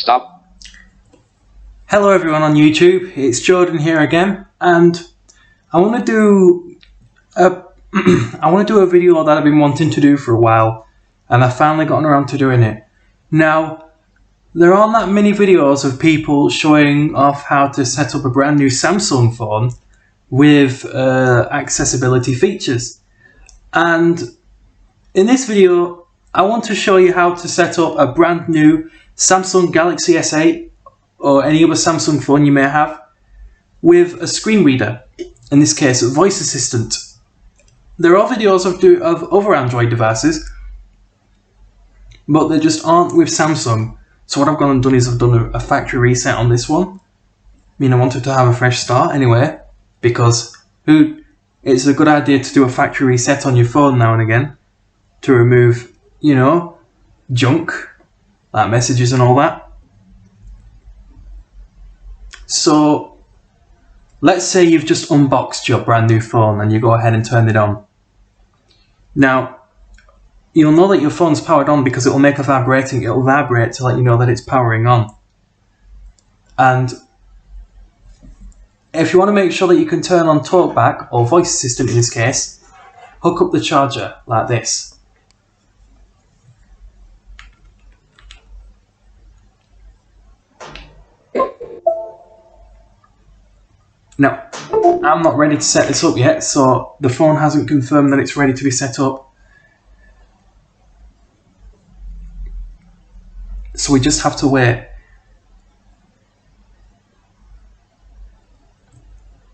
Stop. Hello everyone on YouTube, it's Jordan here again, and I want to do a video that I've been wanting to do for a while, and I've finally gotten around to doing it. Now, there aren't that many videos of people showing off how to set up a brand new Samsung phone with accessibility features, and in this video I want to show you how to set up a brand new Samsung Galaxy S8 or any other Samsung phone you may have with a screen reader, in this case a voice assistant. There are videos of other Android devices, but they just aren't with Samsung. So what I've gone and done is I've done a factory reset on this one. I mean, I wanted to have a fresh start anyway, because it's a good idea to do a factory reset on your phone now and again to remove, junk, like messages and all that. So let's say you've just unboxed your brand new phone and you go ahead and turn it on. Now, you'll know that your phone's powered on because it'll vibrate to let you know that it's powering on. And if you want to make sure that you can turn on TalkBack, or voice assistant in this case, hook up the charger like this. Now, I'm not ready to set this up yet, so the phone hasn't confirmed that it's ready to be set up. So we just have to wait.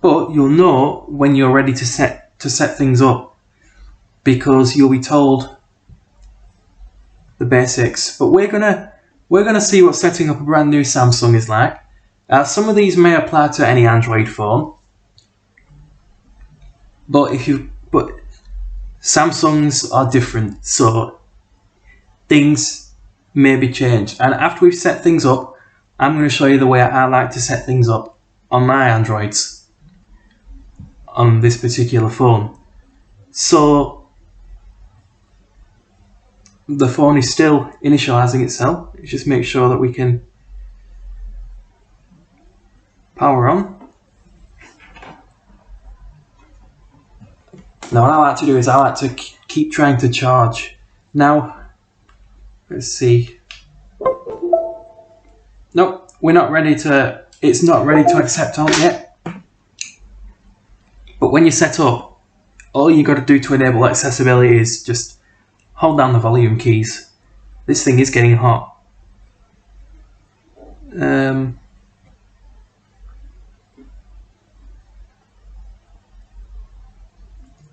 But you'll know when you're ready to set things up, because you'll be told the basics. But we're gonna see what setting up a brand new Samsung is like. Some of these may apply to any Android phone, but Samsungs are different, so things may be changed. And after we've set things up, I'm going to show you the way I like to set things up on my Androids on this particular phone. So the phone is still initializing itself. Let's just make sure that we can power on. Now what I like to do is I like to keep trying to charge. Now, let's see. Nope, it's not ready to accept all yet. But when you set up, all you got to do to enable accessibility is just hold down the volume keys. This thing is getting hot.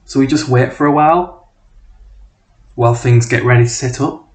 So we just wait for a while things get ready to set up.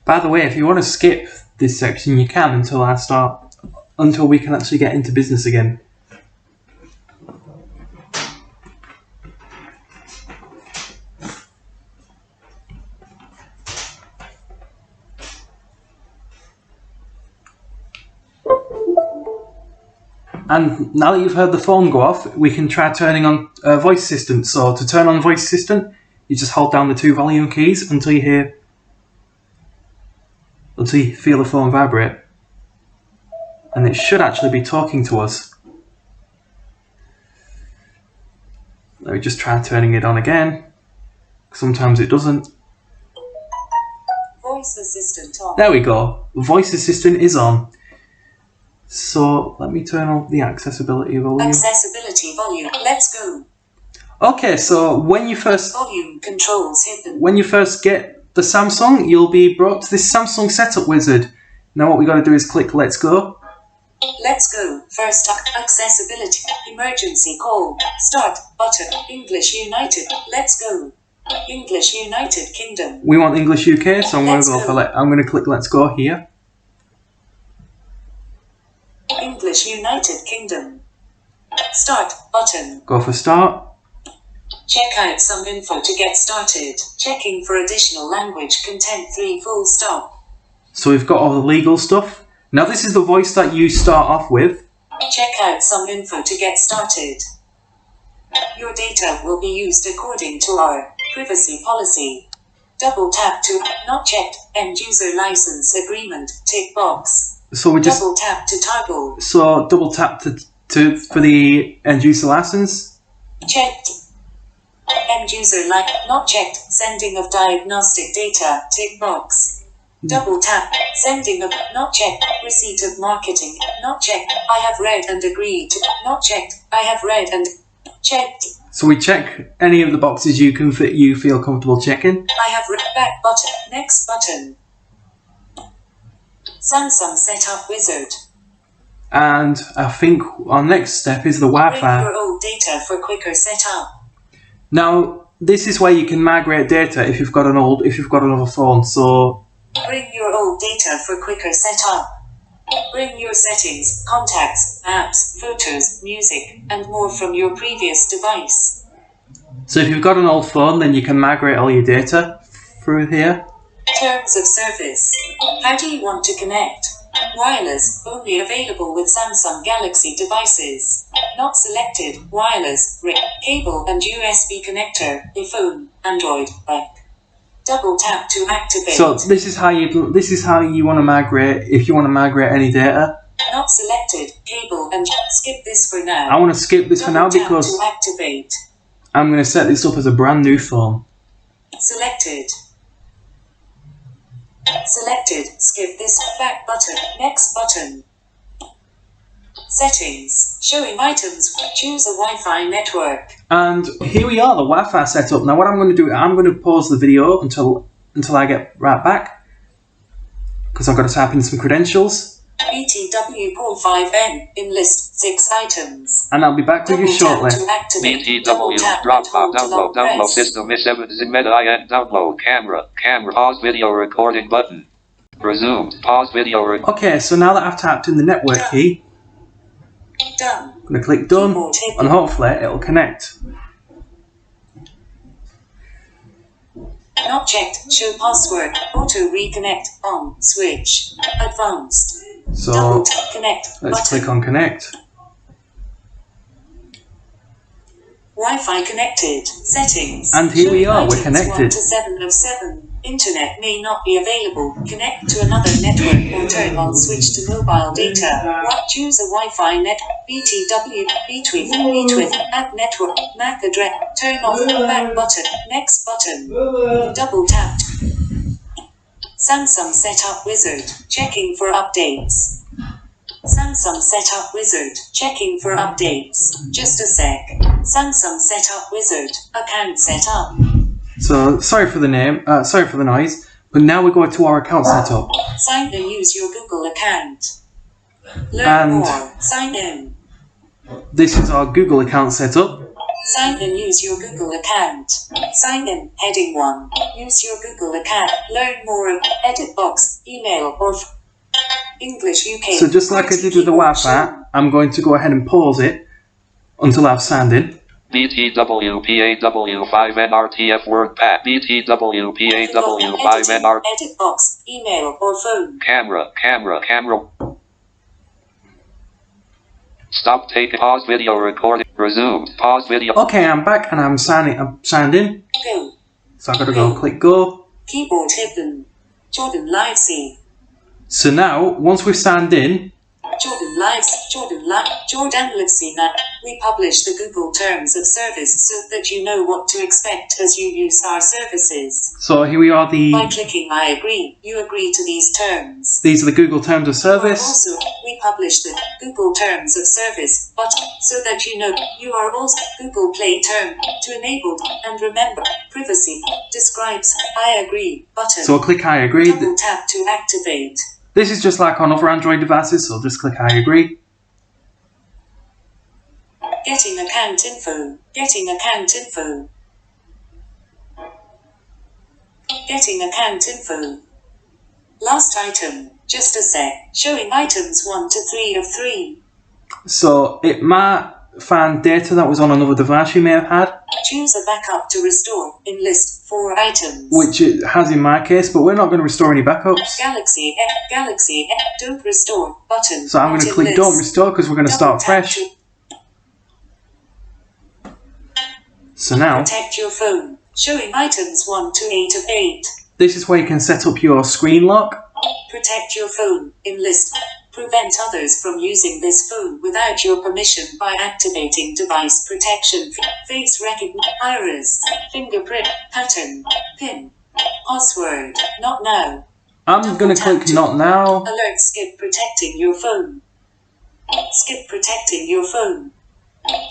By the way, if you want to skip this section, you can until we can actually get into business again. And now that you've heard the phone go off, we can try turning on voice assistant. So to turn on voice assistant, you just hold down the two volume keys until you feel the phone vibrate, and it should actually be talking to us. Let me just try turning it on again. Sometimes it doesn't. Voice assistant on. There we go. Voice assistant is on. So let me turn on the accessibility volume. Accessibility volume. Let's go. Okay, so when you first Volume controls hidden. when you first get the Samsung, you'll be brought to this Samsung setup wizard. Now what we got to do is click Let's Go. Let's go. First up, accessibility. Emergency call. Start button. English United. Let's go. English United Kingdom. We want English UK, so I'm going to go Let's for go. I'm going to click Let's Go here. English United Kingdom. Start button. Go for Start. Check out some info to get started. Checking for additional language content 3 full stop. So we've got all the legal stuff. Now this is the voice that you start off with. Check out some info to get started. Your data will be used according to our privacy policy. Double tap to not checked end user license agreement tick box. So we just Double tap to toggle. so double tap to for the end user license. Checked. End user like not checked. Sending of diagnostic data tick box. Double tap. Sending of not checked. Receipt of marketing not checked. I have read and agreed to not checked. I have read and checked. So we check any of the boxes you feel comfortable checking. I have read back button. Next button. Samsung Setup Wizard. And I think our next step is the Bring Wi-Fi. your old data for quicker setup. Now this is where you can migrate data if you've got another phone. So Bring your old data for quicker setup. Bring your settings, contacts, apps, photos, music, and more from your previous device. if you've got an old phone, then you can migrate all your data through here. Terms of service. How do you want to connect? Wireless, only available with Samsung Galaxy devices. Not selected, wireless, cable and USB connector, iPhone, Android, back. Double tap to activate. So this is how you want to migrate if you want to migrate any data. Not selected, cable and skip this for now. I want to skip this for now Double tap because to activate. I'm going to set this up as a brand new phone. Selected. Selected. Skip this back button. Next button. Settings. Showing items. Choose a Wi-Fi network. And here we are, the Wi-Fi setup. Now what I'm going to do, I'm going to pause the video until I get right back, because I've got to type in some credentials. BTW Port 5N in list 6 items. And I'll be back with you Double tap shortly. to activate. Double BTW tap drop and hold to long download press. system is 7 meta IN download camera pause video recording button resumed pause video Okay, so now that I've typed in the network key, Done. I'm going to click Done, Keyboard hidden. and hopefully it'll connect. Not checked. Show password. Auto reconnect on. Switch. Advanced. So Double tap connect. let's button. click on Connect. Wi-Fi connected. Settings. And here we Showing are, we're items connected. 1 to 7 of 7. Internet may not be available. Connect to another network or turn on switch to mobile data. Choose a Wi-Fi net. BTW. Between. Add network. MAC address. Turn off. Back button. Next button. Double tap. Samsung Setup Wizard. Checking for updates. Samsung Setup Wizard. Checking for updates. Just a sec. Samsung Setup Wizard. Account setup. So sorry for the noise, but now we go to our account setup. Sign in. Use your Google account. Learn And- more. Sign in. This is our Google account setup. Sign in. Use your Google account. Sign in. Heading 1. Use your Google account. Learn more. Edit box. Email or English UK. So just like I did with the Wi-Fi, I'm going to go ahead and pause it until I've signed in. BTW PAW 5NRTF word pack BTW PAW 5NR Edit box. Email or phone. camera stop take pause video recording resumed pause video Okay, I'm back and I'm signed in. Go. So I've got to go click Go. Keyboard hidden. Jordan Livesey. So now, once we've signed in, Jordan Livesey. Now, we publish the Google Terms of Service so that you know what to expect as you use our services. so here we are, By clicking I agree, you agree to these terms. these are the Google Terms of Service. Also, we publish the Google Terms of Service button so that you know you are also Google Play term to enable and remember privacy describes I agree button. So I'll click I agree. Double tap to activate. This is just like on other Android devices, so just click I agree. Getting account info. Getting account info. Getting account info. Last item. Just a sec. Showing items 1 to 3 of 3. So it might find data that was on another device you may have had, Choose a backup to restore in list 4 items. which it has in my case, but we're not going to restore any backups. Galaxy don't restore button. So I'm going not to in click list. don't restore because we're going to Double start tap fresh. to So now, protect your phone. Showing items 1 to 8 of 8. this is where you can set up your screen lock. Protect your phone in list. Prevent others from using this phone without your permission by activating device protection. Face recognition, iris, fingerprint, pattern, pin, password. Not now. I'm going to click not now. Alert skip protecting your phone. Skip protecting your phone.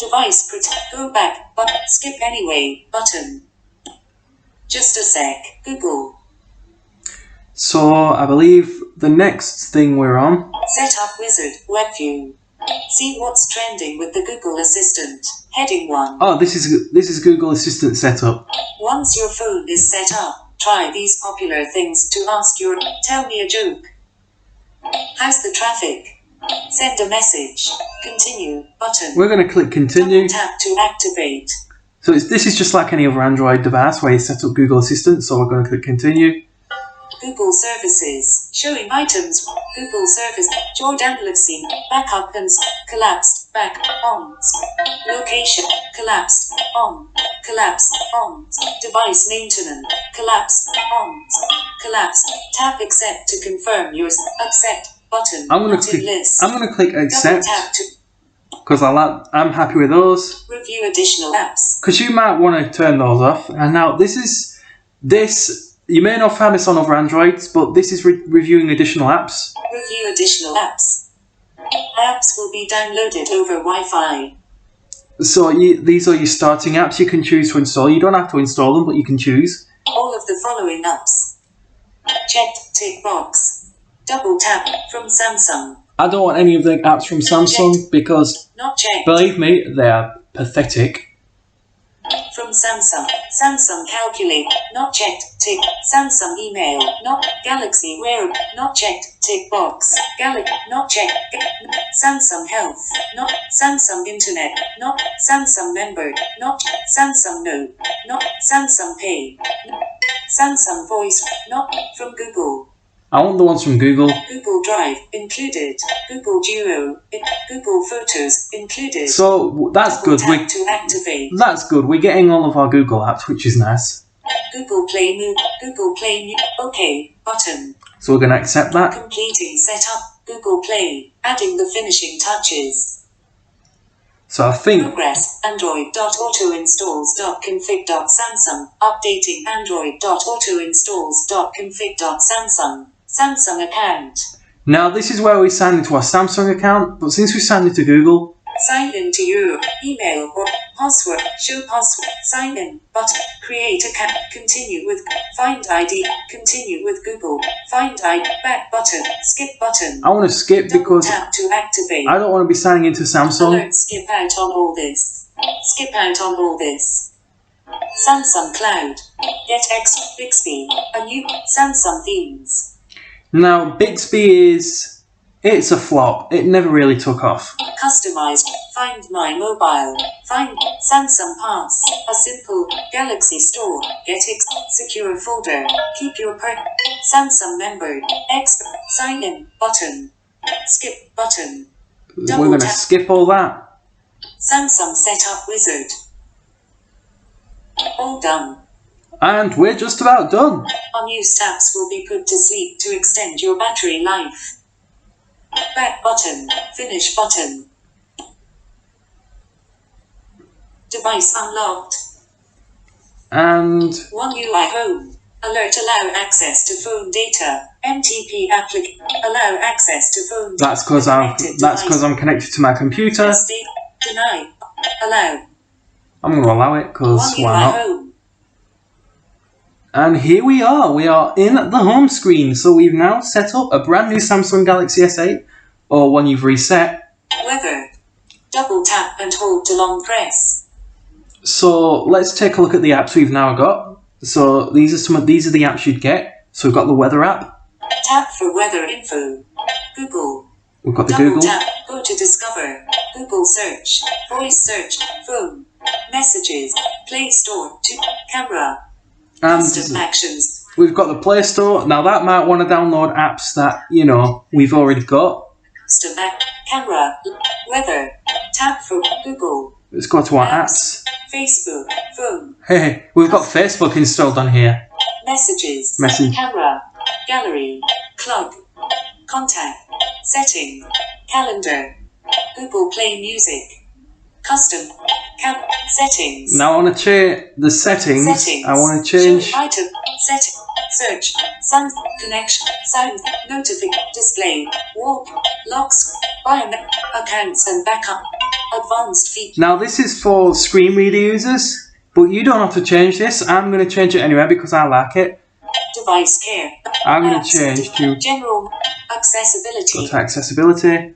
Device protect. Go back. But skip anyway. Button. Just a sec. Google. So I believe the next thing we're on. Setup wizard. Web view. See what's trending with the Google Assistant. Heading 1. Oh, this is Google Assistant setup. Once your phone is set up, try these popular things to ask your tell me a joke. How's the traffic? Send a message. Continue. Button. We're going to click continue. Double tap to activate. So this is just like any other Android device where you set up Google Assistant. So we're going to click continue. Google services. Showing items. Google service. Jordan Livesey. Backup and collapsed. Back. On. Location. Collapsed. On. Collapsed. On. Device maintenance. Collapsed. On. Collapsed. Tap accept to confirm yours. Accept. Button. I'm going Not to in list. click accept Double tap to because I'm happy with those. review additional apps. Because you might want to turn those off. And now this. You may not find this on other Androids, but this is reviewing additional apps. Review additional apps. Apps will be downloaded over Wi-Fi. So these are your starting apps you can choose to install. You don't have to install them, but you can choose. All of the following apps. Checked tick box. Double tap from Samsung. I don't want any of the apps from Samsung because, Not checked believe me, they are pathetic. from Samsung. Samsung calculate. Not checked tick. Samsung email. Not Galaxy Wear. Not checked tick box. Not checked. Samsung Health. Not Samsung Internet. Not Samsung Member. Not Samsung Note. Not Samsung Pay. Samsung Voice. Not from Google. I want the ones from Google. Google Drive included. Google Duo. Google Photos included. So that's Double good. tap to activate. That's good. We're getting all of our Google apps, which is nice. Google Play New. Google Play New. OK. Button. So we're going to accept that. Completing setup. Google Play. Adding the finishing touches. So I think Progress. Android.autoinstalls.config.samsung. Updating Android.autoinstalls.config.samsung. Samsung account. now this is where we sign into our Samsung account, but since we signed into Google, Sign in to your email or password. Show password. Sign in. Button. Create account. Continue with. Find ID. Continue with Google. Find ID. Back button. Skip button. I want to skip Double because tap to activate. I don't want to be signing into Samsung. Alert. Skip out on all this. Skip out on all this. Samsung Cloud. Get X. Bixby. A new Samsung themes. Now Bixby it's a flop. It never really took off. Customized. Find My Mobile. Find Samsung Pass. A simple Galaxy Store. Get X. Secure folder. Keep your Samsung member. X. Sign in. Button. Skip button. We're Double going to tap. skip all that. Samsung Setup Wizard. All done. And we're just about done. Unused apps will be put to sleep to extend your battery life. Back button. Finish button. Device unlocked. And One UI Home. Alert allow access to phone data. MTP applic. Allow access to phone data. that's because I'm connected to my computer. Deny. Allow. I'm going to allow it because One UI why not? Home. And here we are. We are in the home screen. So we've now set up a brand new Samsung Galaxy S8, or one you've reset. Weather. Double tap and hold to long press. So let's take a look at the apps we've now got. So these are the apps you'd get. So we've got the weather app. Tap for weather info. Google. We've got the Double Google. tap. Go to discover. Google search. Voice search. Phone. Messages. Play Store. Camera. Custom And actions. we've got the Play Store. Now that might want to download apps that, we've already got. Custom camera. Weather. Tap for Google. Let's go to our apps. Facebook. Phone. Hey, we've got Facebook installed on here. Messages. Message. Camera. Gallery. Plug. Contact. Setting. Calendar. Google Play Music. Custom. Settings. Now I want to change the settings. I want to change. Show item. Setting. Search. Sound. Connection. Sound. Notification. Display. Walk. Locks. Biomet. Accounts and backup. Advanced feature. Now this is for screen reader users, but you don't have to change this. I'm going to change it anyway because I like it. Device care. I'm going to Apps. change to General. Accessibility. go to accessibility.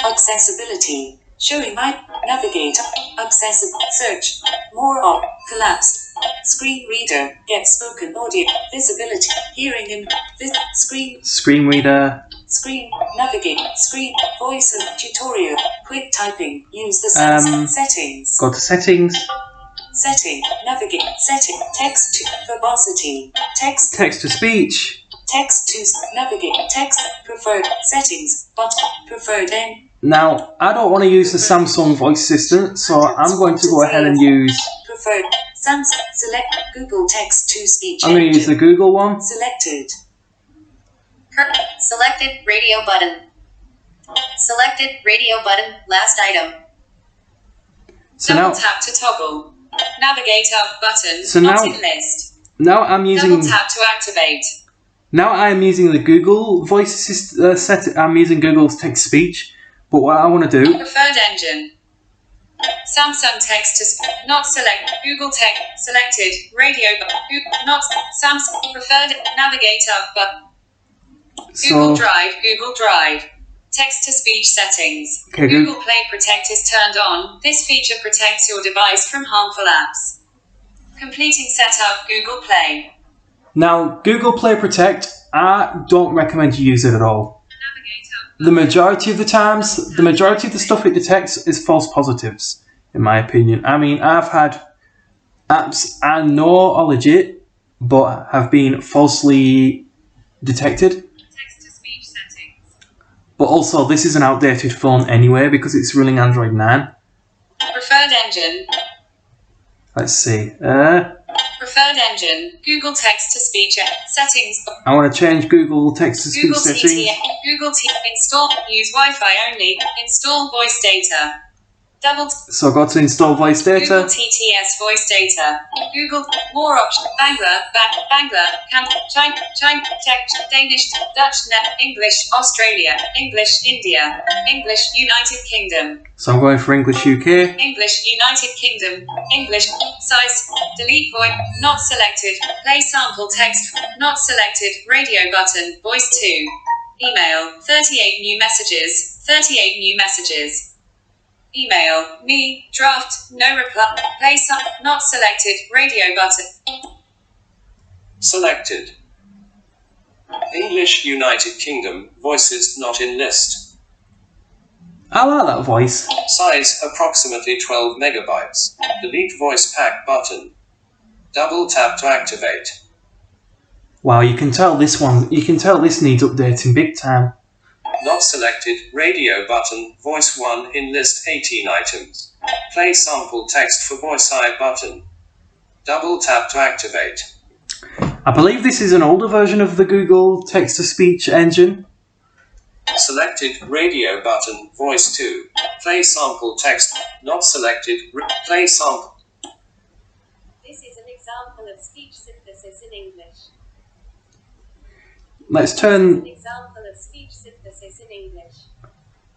Accessibility. Showing my navigator. Accessible. Search. More of. Collapsed. Screen reader. Get spoken audio. Visibility. Hearing in. Screen. Screen reader. Screen. Navigate. Screen. Voice and tutorial. Quick typing. Use the settings. Go to settings. Setting. Navigate. Setting. Text to. Verbosity. Text. Text to speech. Text to. Navigate. Text. Preferred. Settings. Button. Preferred end. Now I don't want to use the Samsung voice assistant, so I'm going to go ahead and use. Preferred. Samsung. Select Google Text to Speech. I'm going to use the Google one. Selected. Selected radio button. Selected radio button. Last item. So Double now, tap to toggle. Navigator button. So not now- in list. now I'm using. Double tap to activate. Now I'm using the Google voice assist. I'm using Google's text speech. But what I want to do, Preferred engine. Samsung text to not select. Google text selected. Radio not Samsung preferred navigator but Google so Drive. Google Drive. Text to speech settings. Okay, Google Play Protect is turned on. This feature protects your device from harmful apps. Completing setup. Google Play. now Google Play Protect, I don't recommend you use it at all. Navigator. The majority of the times, the majority of the stuff it detects is false positives, in my opinion. I mean, I've had apps I know are legit, but have been falsely detected. Text to speech settings. But also, this is an outdated phone anyway because it's running Android 9. Preferred engine. Let's see. Preferred engine. Google text to speech settings. I want to change Google text to speech Google settings. Google install. Use Wi-Fi only. Install voice data. Double. So go to install voice Google data. TTS voice data. Google more options. Bangla, Bangla, China, Czech, Danish, Dutch, English, Australia, English, India, English, United Kingdom, So I'm going for English UK. English, United Kingdom, English, size, delete voice, not selected, play sample text, not selected, radio button, voice 2, email, 38 new messages, 38 new messages. Email, me, draft, no reply, play some, not selected, radio button. Selected. English United Kingdom, voices not in list. I like that voice. Size approximately 12 megabytes. Delete voice pack button. Double tap to activate. Wow, you can tell this needs updating big time. Not selected, radio button, voice 1 in list 18 items. Play sample text for voice I button. Double tap to activate. I believe this is an older version of the Google text-to-speech engine. Selected, radio button, voice 2. Play sample text, not selected, play sample. This is an example of speech synthesis in English. Let's turn. Example of speech synthesis in English.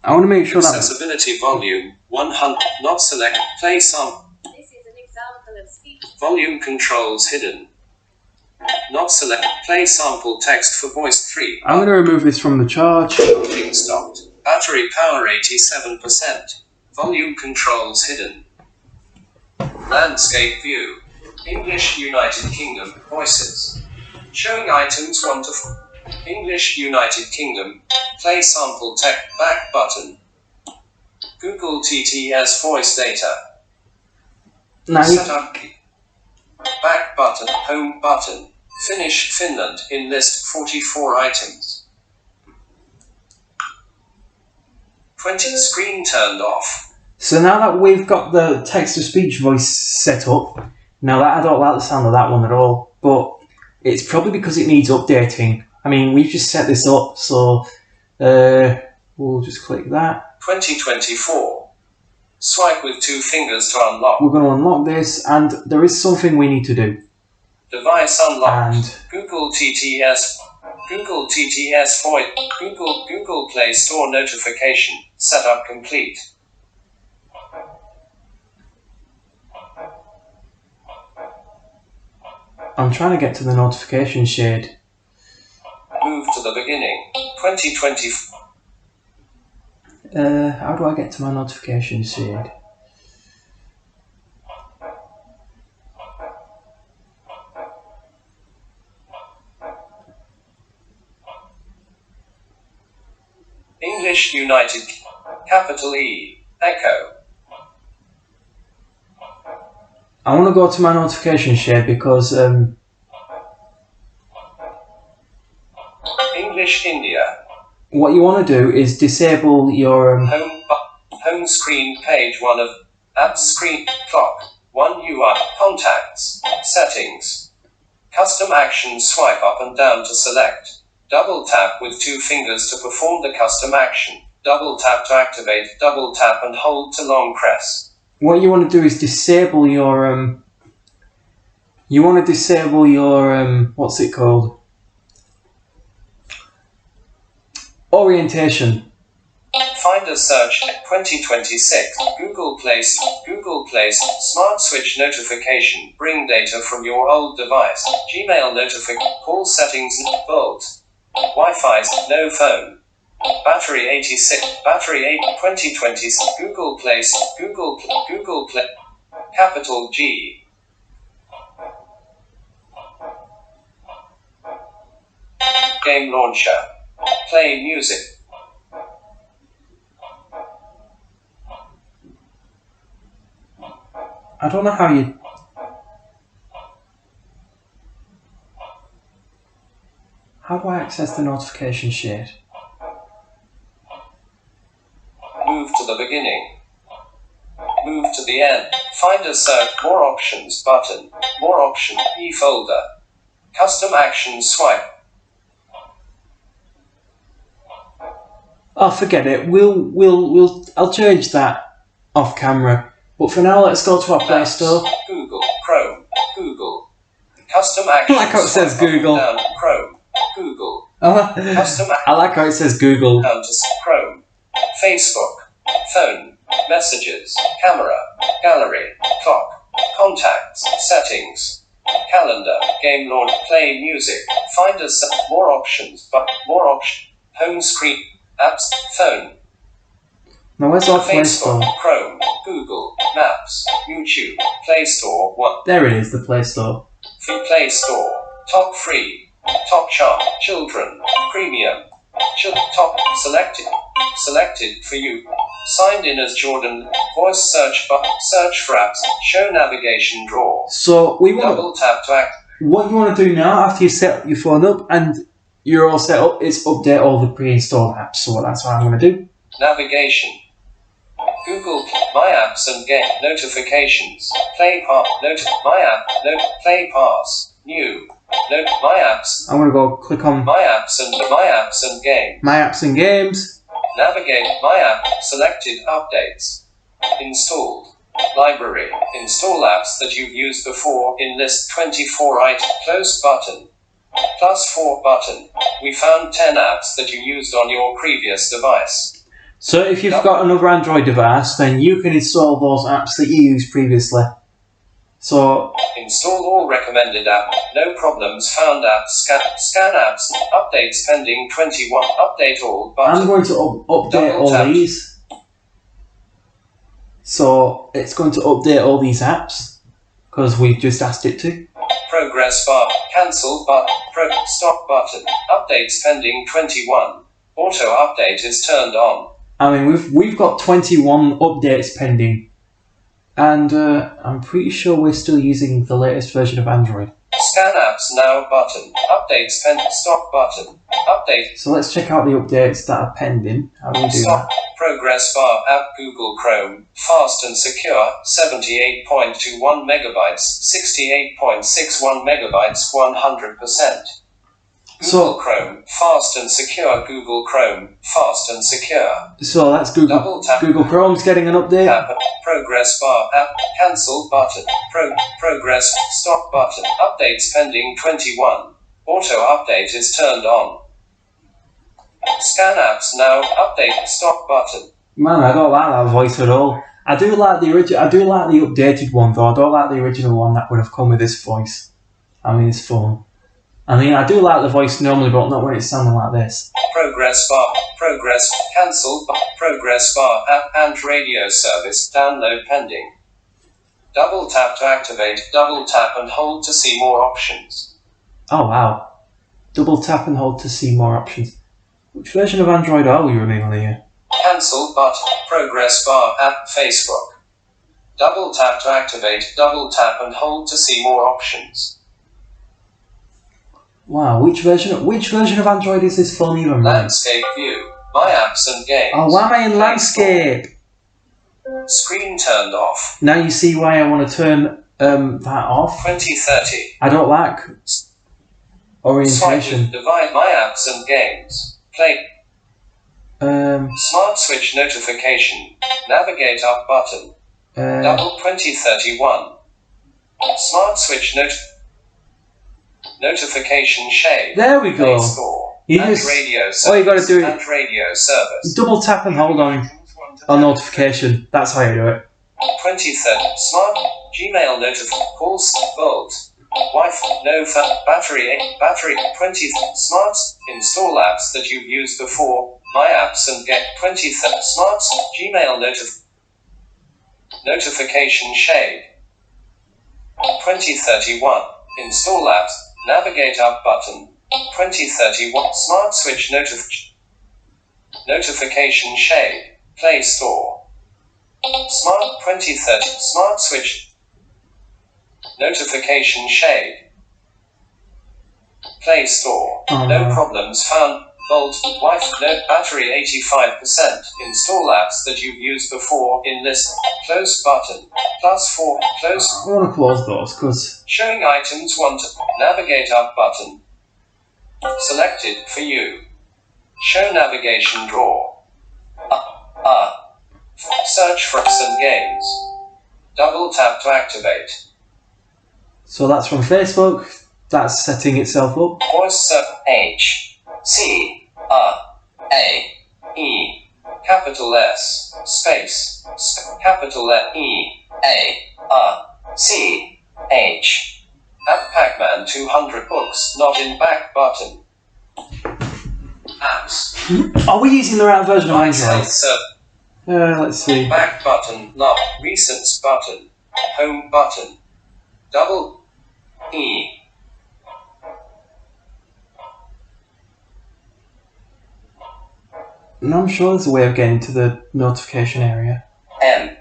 I want to make sure that. Accessibility volume, 100, not select, play sample. This is an example of speech. Volume controls hidden. Not select, play sample text for voice 3. I'm going to remove this from the charge. Loading stopped. Battery power 87%. Volume controls hidden. Landscape view. English United Kingdom, voices. Showing items 1 to 4. English United Kingdom, play sample text, back button. Google TTS voice data. Now you, Setup key. Back button, home button. Finish Finland in list 44 items. 20 screen turned off. so now that we've got the text-to-speech voice set up, now that I don't like the sound of that one at all, but it's probably because it needs updating. I mean, we've just set this up, so we'll just click that. 2024. Swipe with 2 fingers to unlock. We're going to unlock this, and there is something we need to do. Device unlocked. And Google TTS voice. Google Play Store notification. Setup complete. I'm trying to get to the notification shade. Move to the beginning. 2020. How do I get to my notification shade? English United. Capital E. Echo. I want to go to my notification shade because English India. what you want to do is disable your Home screen page 1 of app screen clock 1 UI contacts settings custom action swipe up and down to select double tap with 2 fingers to perform the custom action double tap to activate double tap and hold to long press. what you want to do is disable your what's it called? Orientation. Find a search 2026 Google Play Smart Switch notification bring data from your old device Gmail notification call settings Volt Wi-Fi no phone battery 86 battery 8 2020 Google Play capital G game launcher play music. I don't know how you. How do I access the notification shade? Move to the beginning. Move to the end. Find a search. More options button. More option. E-folder. Custom action swipe. Oh, forget it. I'll change that off camera. But for now, let's go to our Play Store. Google. Chrome. Google. Custom action. I like how it says swipe up and Google. down. Chrome. Google. I Custom like how it says Google. down to Chrome. Facebook. Phone. Messages. Camera. Gallery. Clock. Contacts. Settings. Calendar. Game launch. Play music. Find a more options. But more option. Home screen. Apps. Phone. Now, where's our Play Facebook. Store? Chrome. Google. Maps. YouTube. Play Store. What? There it is, the Play Store. Free Play Store. Top free. Top chart. Children. Premium. Top. Selected. Selected for you. Signed in as Jordan. Voice search button. Search for apps. Show navigation drawer. So we want Double tap to act. what you want to do now after you set your phone up and you're all set up is update all the pre-installed apps. So that's what I'm going to do. Navigation. Google My Apps and Game Notifications. Play Pass. My App. Play Pass. New. My Apps. I'm going to go click on My Apps and Game. My Apps and Games. Navigate My App. Selected updates. Installed. Library. Install apps that you've used before in list 24 item. Close button. +4 button. We found 10 apps that you used on your previous device. So if you've got another Android device, then you can install those apps that you used previously. So Install all recommended app. No problems found apps. Scan apps. Updates pending 21. Update all button. I'm going to update Double all tap. these. So it's going to update all these apps. because we've just asked it to. Progress bar. Cancel button. Stop button. Updates pending 21. Auto update is turned on. I mean, we've got 21 updates pending, and I'm pretty sure we're still using the latest version of Android. Scan apps now button. Updates pending. Stop button. Update. So let's check out the updates that are pending. How do we do Stop. that? Progress bar app Google Chrome. Fast and secure. 78.21 megabytes. 68.61 megabytes. 100%. Google So- Chrome. Fast and secure. Google Chrome. Fast and secure. So that's Double Google. tap. Google Chrome's getting an update. Tap. Progress bar app. Cancel button. Progress. Stop button. Updates pending 21. Auto update is turned on. Scan apps now. Update. Stop button. Man, I don't like that voice at all. I do like the I do like the updated one though. I don't like the original one that would have come with this voice. I mean, it's phone. I mean, I do like the voice normally, but not when it's sounding like this. Progress bar. Progress. Cancel. Progress bar app and radio service. Download pending. Double tap to activate. Double tap and hold to see more options. Oh wow! Double tap and hold to see more options. Which version of Android are we running on here? Cancel button. Progress bar app Facebook. Double tap to activate. Double tap and hold to see more options. Wow, which version of Android is this phone even running? Landscape view. My apps and games. Oh, why am I in landscape? Screen turned off. Now you see why I want to turn that off. 2030. I don't like Swipe orientation. with divide my apps and games. Play. Smart switch notification. Navigate up button. Double 2031. Smart switch notification shade. There we Play go. store. You And just- radio service. all you gotta do is- And radio service. Double tap and hold on notification. That's how you do it. 2030. Smart Gmail notification. Calls. Volt. Wi-Fi. No battery. 20. Smart. Install apps that you've used before. My apps and get 2030. Smart Gmail notification shade. 2031. Install apps. Navigate up button. 2031. Smart switch notification shade. Play store. Smart 2030. Smart switch notification shade. Play store. No problems found. Volt. Wi-Fi. No battery 85%. Install apps that you've used before in list. Close button. +4. Close. I want to close those because Showing items 1 to navigate up button. Selected for you. Show navigation drawer. Search for apps and games. Double tap to activate. so that's from Facebook. That's setting itself up. Voice search H C A E capital S space capital E A C H. App Pac-Man 200 books not in back button. Apps. Are we using the right version of Android? Self Let's see. back button. Lock. Recents button. Home button. Double E. No, I'm sure there's a way of getting to the notification area. M.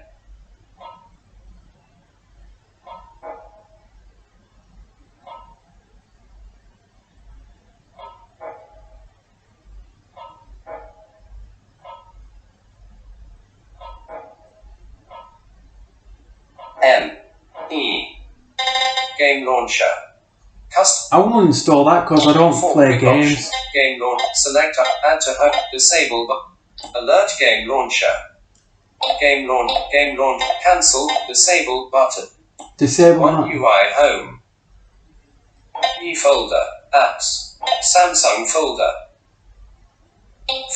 M. E. Game launcher. I won't install that because I don't For play precaution. games. Game launch. Select add to home. Disable. Alert game launcher. Game launch. Game launch. Cancel. Disable button. Disable One that. UI home. E folder. Apps. Samsung folder.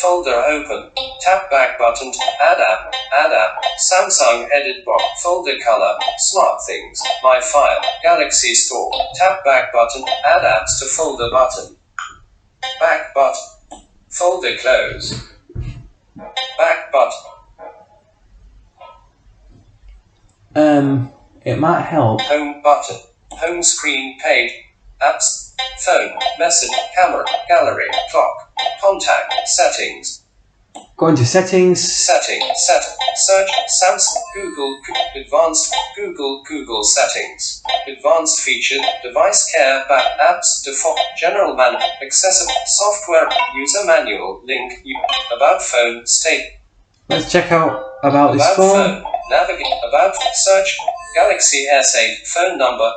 Folder open. Tap back button to add app. Add app. Samsung edit box. Folder color. Smart things. My file. Galaxy Store. Tap back button. Add apps to folder button. Back button. Folder close. Back button. it might help. Home button. Home screen page. Apps. Phone. Message. Camera. Gallery. Clock. Contact. Settings. Go into settings. Setting. Set. Search. Samsung. Google. Advanced. Google settings. Advanced feature. Device care. Back. Apps. Default. General manual. Accessible. Software. User manual. Link. About phone. State. Let's check out about this About phone. phone. Navigate. About. Search. Galaxy S8. Phone number.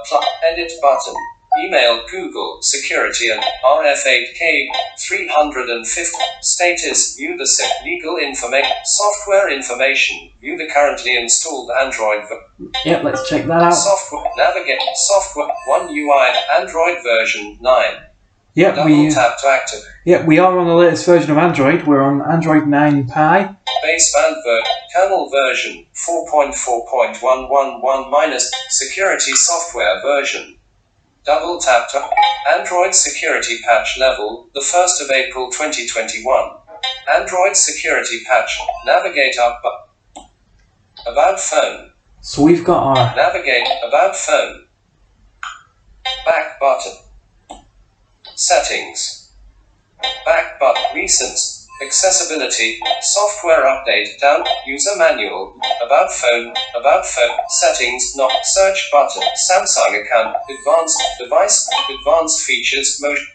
Edit button. Email Google Security and RF8K 350. Status. View the legal information. Software information. View the currently installed Android. Yep, let's check that out. Software. Navigate. Software. One UI. Android version 9. Yep, Double tap to activate. we are on the latest version of Android. We're on Android 9 Pie. Baseband kernel version 4.4.111 minus security software version. Double tap to Android security patch level, the 1st of April 2021. Android security patch. Navigate up. About phone. So we've got our Navigate. About phone. Back button. Settings. Back button. Recents. Accessibility. Software update. Down. User manual. About phone. About phone. Settings. Not. Search button. Samsung account. Advanced. Device. Advanced features. Motion.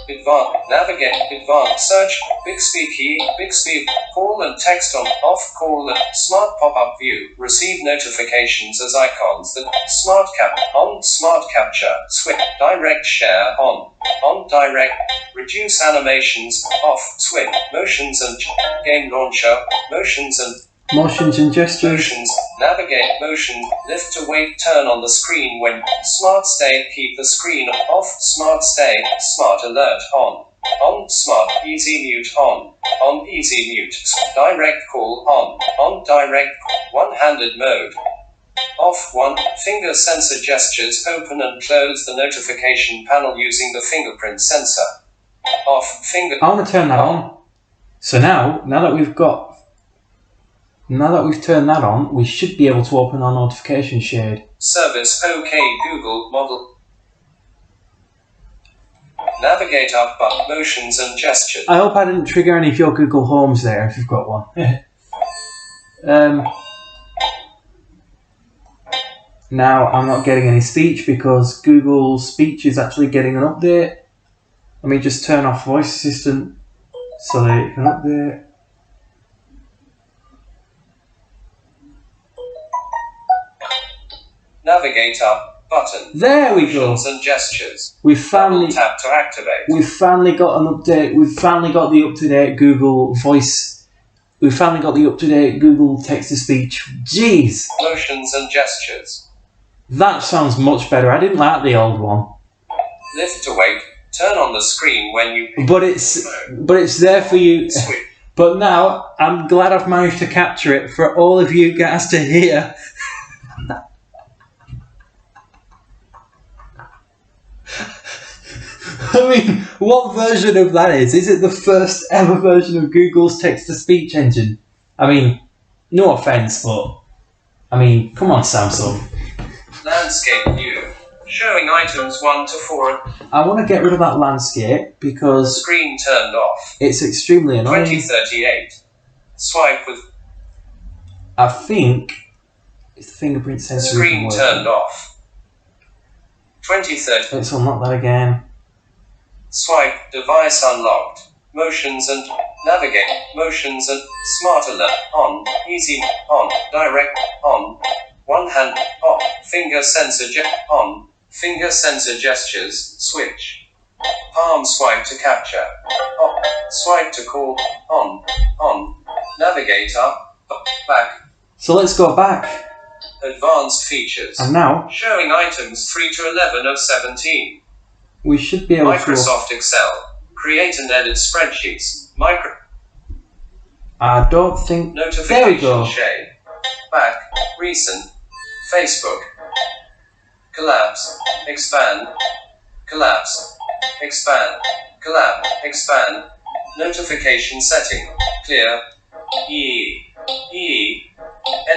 Advanced. Navigate. Advanced. Search. Bixby key. Bixby. Call and text on. Off. Call and smart pop-up view. Receive notifications as icons. That smart cap. On. Smart capture. Switch. Direct share. On. On. Direct. Reduce animations. Off. Switch. Motions and game launcher. Motions and motions and gestures. motions. Navigate. Motion. Lift to wait. Turn on the screen when. Smart stay. Keep the screen off. Smart stay. Smart alert. On. On. Smart. Easy mute. On. On. Easy mute. Direct call. On. On. Direct. One-handed mode. Off. One. Finger sensor gestures. Open and close the notification panel using the fingerprint sensor. Off. Finger. I want to turn that on. So now that we've turned that on, we should be able to open our notification shade. Service. OK. Google model. Navigate up. Motions and gestures. I hope I didn't trigger any of your Google Homes there, if you've got one. Now I'm not getting any speech because Google Speech is actually getting an update. Let me just turn off Voice Assistant so that it can update. Navigate up button. There we go. Motions and gestures. We've finally Double tap to activate. got an update. We've finally got the up-to-date Google Voice. We've finally got the up-to-date Google Text-to-Speech. Jeez, Motions and gestures. that sounds much better. I didn't like the old one, Lift to wait. Turn on the screen when you but it's there for you. switch. But now I'm glad I've managed to capture it for all of you guys to hear. I mean, what version of that is? Is it the first ever version of Google's text-to-speech engine? I mean, no offense, but I mean, come on, Samsung. Landscape view. Showing items 1 to 4. I want to get rid of that landscape because Screen turned off. it's extremely annoying. 2038. Swipe with I think it's the fingerprint sensor. screen isn't turned working. off. 2030. Let's unlock that again. Swipe. Device unlocked. Motions and navigate. Motions and smart alert. On. Easy. On. Direct. On. One hand. Off. Finger sensor on. Finger sensor gestures. Switch. Palm swipe to capture. Off. Swipe to call. On. On. Navigate up. Back. So let's go back. Advanced features. And now Showing items 3 to 11 of 17. we should be able to. Microsoft Excel. Create and edit spreadsheets. I don't think. Notification There we go. shade. Back. Recent. Facebook. Collapse. Expand. Collapse. Expand. Collapse. Expand. Notification setting. Clear.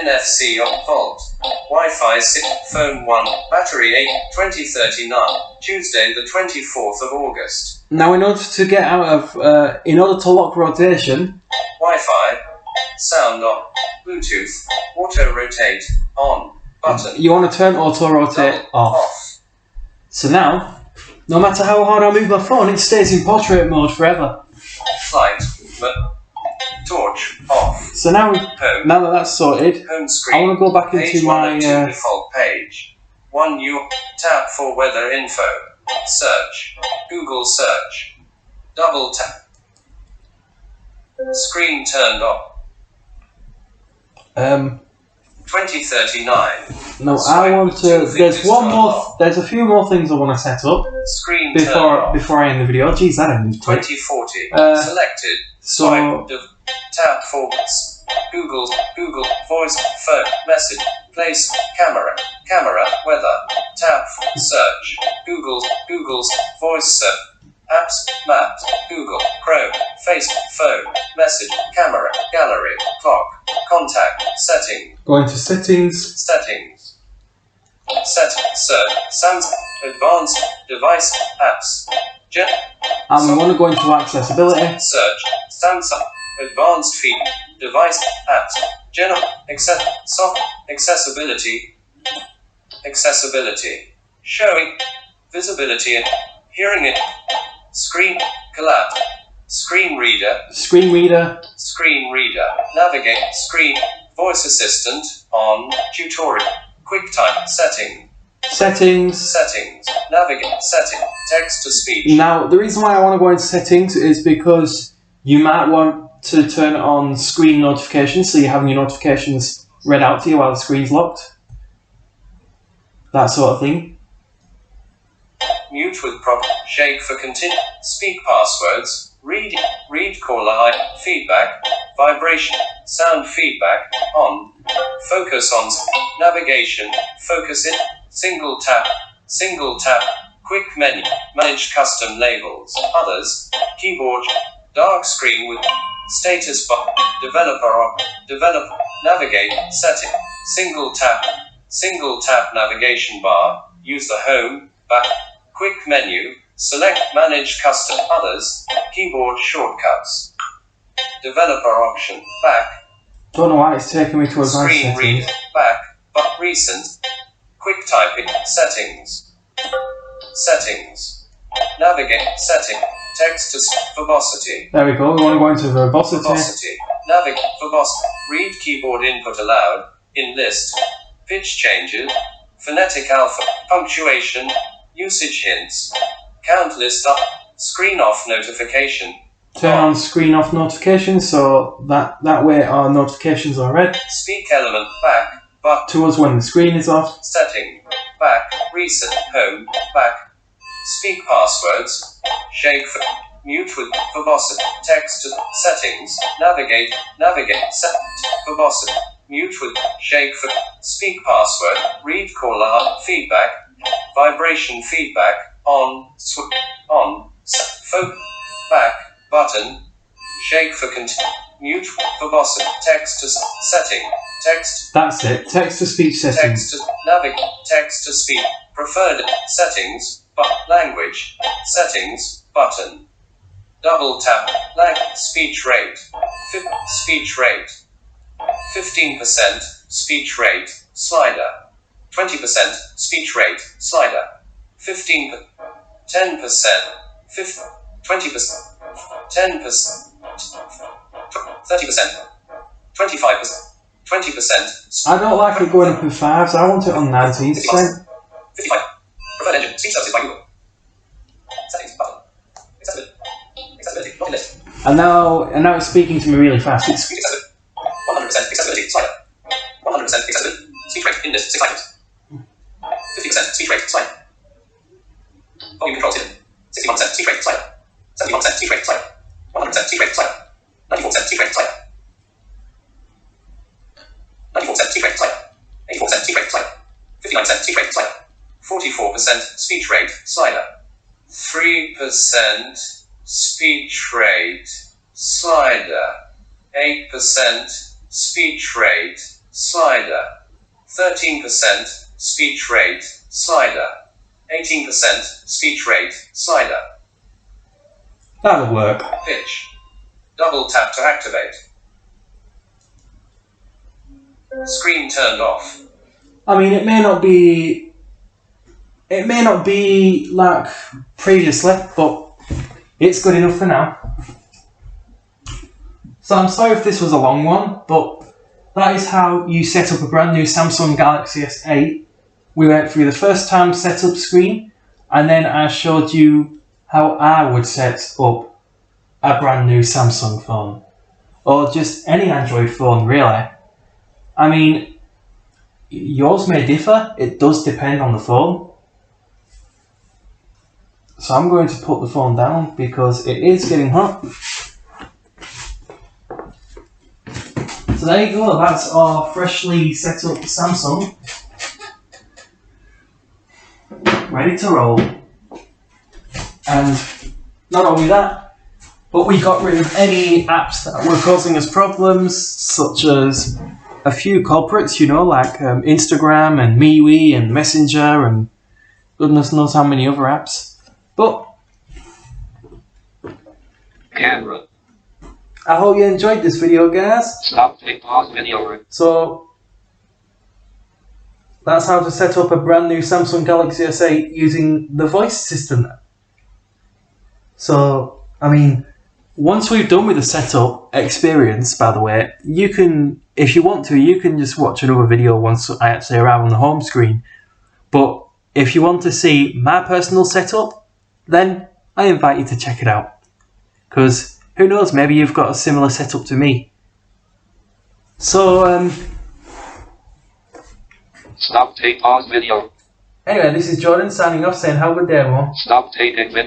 NFC on Vault. Wi-Fi 6, phone 1, battery 8, 2039, Tuesday the 24th of August. Now, in order to get out of, in order to lock rotation, Wi-Fi, sound on, Bluetooth, auto rotate, on, button, you want to turn auto rotate off. So now, no matter how hard I move my phone, it stays in portrait mode forever. Flight, torch, off, So now, home, now that that's sorted, home screen, I want to go back page into 1 of 2 my. default page. 1 new, tap for weather info, search, Google search, double tap, screen turned on, 2039, No, I want to. There's one more. There's a few more things I want to set up screen turned on, before I end the video. Jeez, that ended quick. 2040, So selected, swipe, tap for Google voice, phone, message, place, camera, weather, tap, search, Google's voice search, apps, maps, Google, Chrome, Facebook, phone, message, camera, gallery, clock, contact, setting, going to settings. settings, search, Samsung, advanced, device, apps, And we want to go into accessibility. search, Samsung, advanced feed, device, apps, general, accessibility, showing, visibility, hearing, screen, collapse, screen reader, Screen reader. navigate, screen, voice assistant, on, tutorial, QuickTime, Settings. navigate, setting, text to speech, Now, the reason why I want to go into settings is because you might want to turn on screen notifications, so you're having your notifications read out to you while the screen's locked. That sort of thing. mute with prompt, shake for continue, speak passwords, read caller ID, feedback, vibration, sound feedback, on, focus on, navigation, focus in, single tap, quick menu, manage custom labels, others, keyboard, dark screen with status bar, developer, navigate, setting, single tap navigation bar, use the home, back, quick menu, select manage custom, others, keyboard shortcuts, developer option, back, Don't know why it's taking me to advanced screen reader, settings. back, but recent, quick typing, settings, navigate, setting, text to verbosity, There we go, we want to go into verbosity. navigate, verbosity, read keyboard input aloud, in list, pitch changes, phonetic alpha, punctuation, usage hints, count list up, screen off notification, Turn on screen off notifications, so that way our notifications are read speak element, back, but to us when the screen is off. setting, back, recent, home, back, speak passwords, shake for, mute with, verbosity, text to, settings, navigate, set, verbosity, mute with, shake for, speak password, read caller, feedback, vibration feedback, on, back, button, shake for mute, verbosity, text to, setting, text, That's it, text to speech settings. text to navigate, text to speak, preferred settings, language, settings, button, double tap, speech rate, 15% speech rate, slider, 20% speech rate, slider, 10%, 20%, 10%, 30%, 25%, 20%, I don't like it going up in fives, I want it on 19%. 55, preferred engine, speech services by Google, settings, button, accessibility, not in list, And now it's speaking to me really fast. It's speech accessibility, 100% accessibility, slider, 100% accessibility, speech rate, in list, 6 items, 50% speech rate, slider, volume controls hidden, 61% speech rate, slider, 71% speech rate, slider, 100% speech rate, slider, 94% speech rate, slider, 94% speech rate, slider, 84% speech rate, slider, 59% speech rate, slider, 44% speech rate, slider, 3% speech rate, slider, 8% speech rate, slider, 13% speech rate slider. 18% speech rate slider. That'll work. Pitch. Double tap to activate. Screen turned off. I mean, it may not be like previously, but it's good enough for now. So I'm sorry if this was a long one, but that is how you set up a brand new Samsung Galaxy S8. We went through the first time setup screen, and then I showed you how I would set up a brand new Samsung phone, or just any Android phone really. I mean, yours may differ, it does depend on the phone. So I'm going to put the phone down because it is getting hot. So there you go, that's our freshly set up Samsung. Ready to roll. And not only that, but we got rid of any apps that were causing us problems, such as a few culprits, you know, like Instagram and MeWe and Messenger and goodness knows how many other apps. But Camera. I hope you enjoyed this video, guys. Stop. Take pause video. So that's how to set up a brand new Samsung Galaxy S8 using the voice system. So, I mean, once we've done with the setup experience, by the way, you can, if you want to, you can just watch another video once I actually arrive on the home screen. But if you want to see my personal setup, then I invite you to check it out. Because who knows, maybe you've got a similar setup to me. So, Stop. Take pause video. anyway, this is Jordan signing off saying have a good day, everyone. Stop taking video.